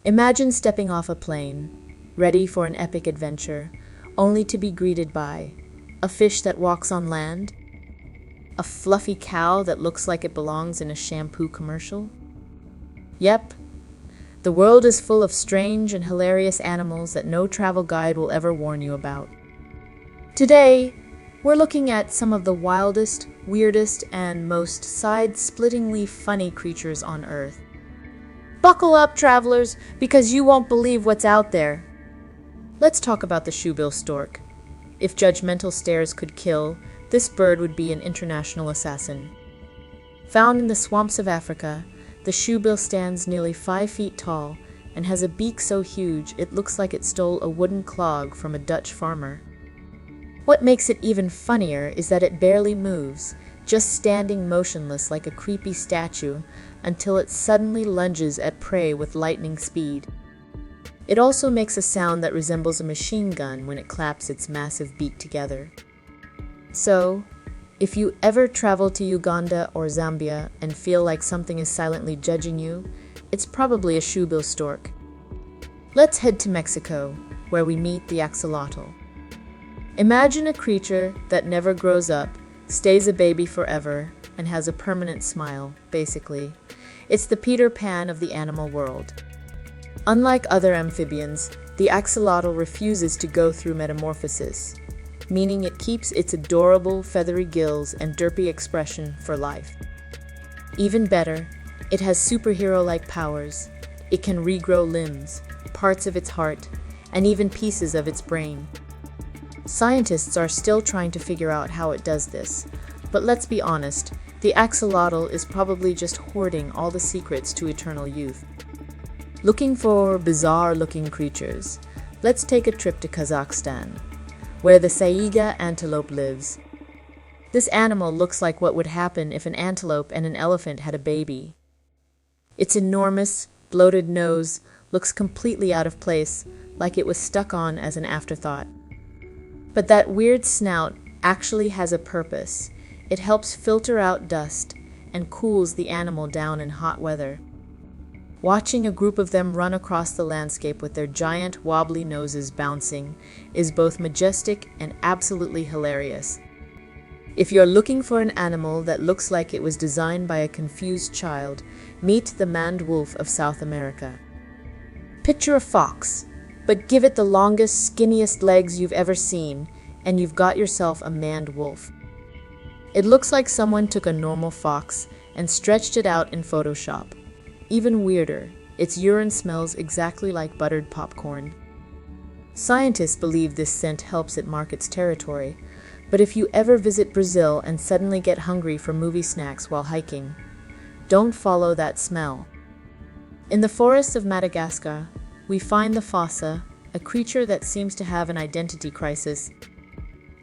Imagine stepping off a plane, ready for an epic adventure, only to be greeted by a fish that walks on land, a fluffy cow that looks like it belongs in a shampoo commercial. Yep, the world is full of strange and hilarious animals that no travel guide will ever warn you about. Today, we're looking at some of the wildest, weirdest, and most side-splittingly funny creatures on Earth. Buckle up, travelers, because you won't believe what's out there. Let's talk about the shoebill stork. If judgmental stares could kill, this bird would be an international assassin. Found in the swamps of Africa, the shoebill stands nearly 5 feet tall and has a beak so huge it looks like it stole a wooden clog from a Dutch farmer. What makes it even funnier is that it barely moves, just standing motionless like a creepy statue until it suddenly lunges at prey with lightning speed. It also makes a sound that resembles a machine gun when it claps its massive beak together. So, if you ever travel to Uganda or Zambia and feel like something is silently judging you, it's probably a shoebill stork. Let's head to Mexico, where we meet the axolotl. Imagine a creature that never grows up, stays a baby forever, and has a permanent smile, basically. It's the Peter Pan of the animal world. Unlike other amphibians, the axolotl refuses to go through metamorphosis, meaning it keeps its adorable feathery gills and derpy expression for life. Even better, it has superhero-like powers. It can regrow limbs, parts of its heart, and even pieces of its brain. Scientists are still trying to figure out how it does this, but let's be honest, the axolotl is probably just hoarding all the secrets to eternal youth. Looking for bizarre-looking creatures, let's take a trip to Kazakhstan, where the saiga antelope lives. This animal looks like what would happen if an antelope and an elephant had a baby. Its enormous, bloated nose looks completely out of place, like it was stuck on as an afterthought. But that weird snout actually has a purpose. It helps filter out dust and cools the animal down in hot weather. Watching a group of them run across the landscape with their giant wobbly noses bouncing is both majestic and absolutely hilarious. If you're looking for an animal that looks like it was designed by a confused child, meet the maned wolf of South America. Picture a fox, but give it the longest, skinniest legs you've ever seen, and you've got yourself a maned wolf. It looks like someone took a normal fox and stretched it out in Photoshop. Even weirder, its urine smells exactly like buttered popcorn. Scientists believe this scent helps it mark its territory, but if you ever visit Brazil and suddenly get hungry for movie snacks while hiking, don't follow that smell. In the forests of Madagascar, we find the fossa, a creature that seems to have an identity crisis.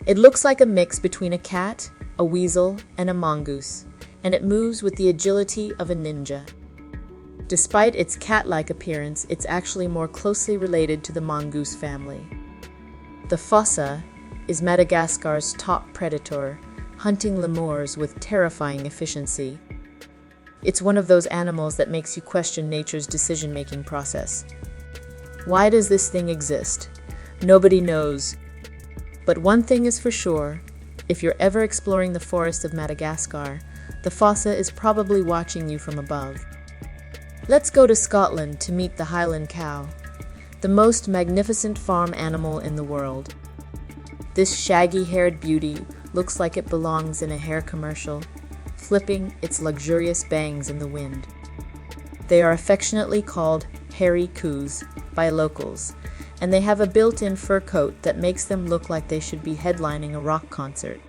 It looks like a mix between a cat, a weasel, and a mongoose, and it moves with the agility of a ninja. Despite its cat-like appearance, it's actually more closely related to the mongoose family. The fossa is Madagascar's top predator, hunting lemurs with terrifying efficiency. It's one of those animals that makes you question nature's decision-making process. Why does this thing exist? Nobody knows. But one thing is for sure, if you're ever exploring the forest of Madagascar, the fossa is probably watching you from above. Let's go to Scotland to meet the Highland cow, the most magnificent farm animal in the world. This shaggy-haired beauty looks like it belongs in a hair commercial, flipping its luxurious bangs in the wind. They are affectionately called hairy coos by locals, and they have a built-in fur coat that makes them look like they should be headlining a rock concert.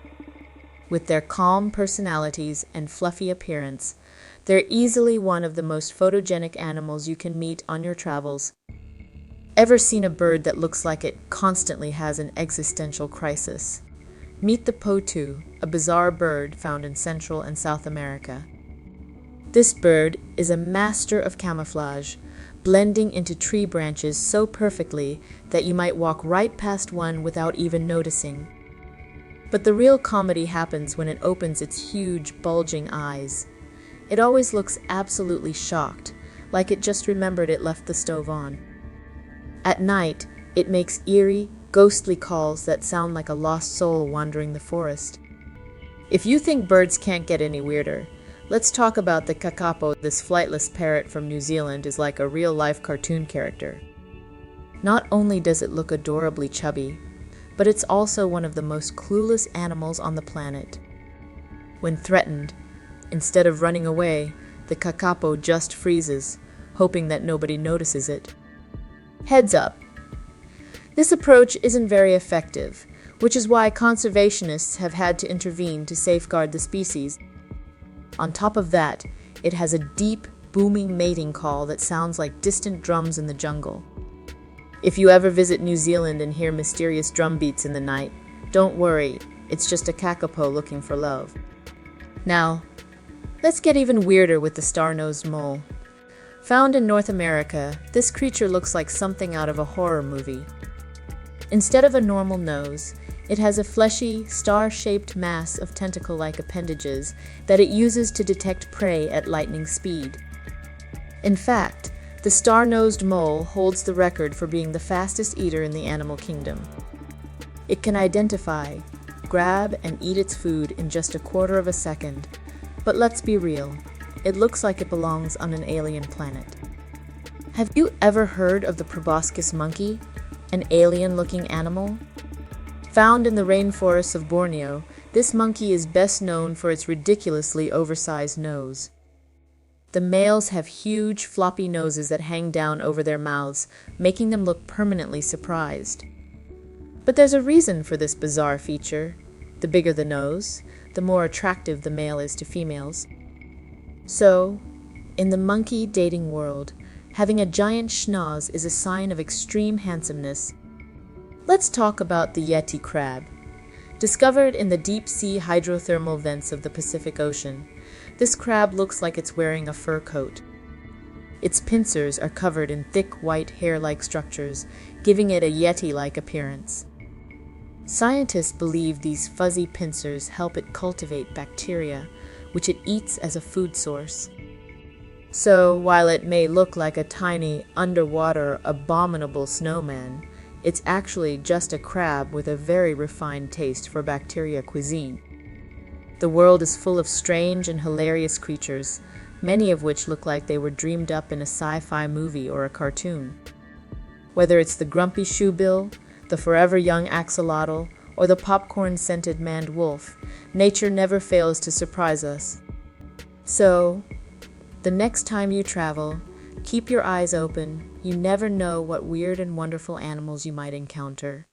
With their calm personalities and fluffy appearance, they're easily one of the most photogenic animals you can meet on your travels. Ever seen a bird that looks like it constantly has an existential crisis? Meet the potu, a bizarre bird found in Central and South America. This bird is a master of camouflage, blending into tree branches so perfectly that you might walk right past one without even noticing. But the real comedy happens when it opens its huge, bulging eyes. It always looks absolutely shocked, like it just remembered it left the stove on. At night, it makes eerie, ghostly calls that sound like a lost soul wandering the forest. If you think birds can't get any weirder, let's talk about the kakapo. This flightless parrot from New Zealand is like a real-life cartoon character. Not only does it look adorably chubby, but it's also one of the most clueless animals on the planet. When threatened, instead of running away, the kakapo just freezes, hoping that nobody notices it. Heads up. This approach isn't very effective, which is why conservationists have had to intervene to safeguard the species. On top of that, it has a deep, booming mating call that sounds like distant drums in the jungle. If you ever visit New Zealand and hear mysterious drum beats in the night, don't worry, it's just a kakapo looking for love. Now, let's get even weirder with the star-nosed mole. Found in North America, this creature looks like something out of a horror movie. Instead of a normal nose, it has a fleshy, star-shaped mass of tentacle-like appendages that it uses to detect prey at lightning speed. In fact, the star-nosed mole holds the record for being the fastest eater in the animal kingdom. It can identify, grab, and eat its food in just a quarter of a second. But let's be real, it looks like it belongs on an alien planet. Have you ever heard of the proboscis monkey, an alien-looking animal? Found in the rainforests of Borneo, this monkey is best known for its ridiculously oversized nose. The males have huge, floppy noses that hang down over their mouths, making them look permanently surprised. But there's a reason for this bizarre feature. The bigger the nose, the more attractive the male is to females. So, in the monkey dating world, having a giant schnoz is a sign of extreme handsomeness. Let's talk about the Yeti crab. Discovered in the deep-sea hydrothermal vents of the Pacific Ocean, this crab looks like it's wearing a fur coat. Its pincers are covered in thick white hair-like structures, giving it a yeti-like appearance. Scientists believe these fuzzy pincers help it cultivate bacteria, which it eats as a food source. So, while it may look like a tiny, underwater, abominable snowman, it's actually just a crab with a very refined taste for bacteria cuisine. The world is full of strange and hilarious creatures, many of which look like they were dreamed up in a sci-fi movie or a cartoon. Whether it's the grumpy shoebill, the forever young axolotl, or the popcorn-scented maned wolf, nature never fails to surprise us. So, the next time you travel, keep your eyes open. You never know what weird and wonderful animals you might encounter.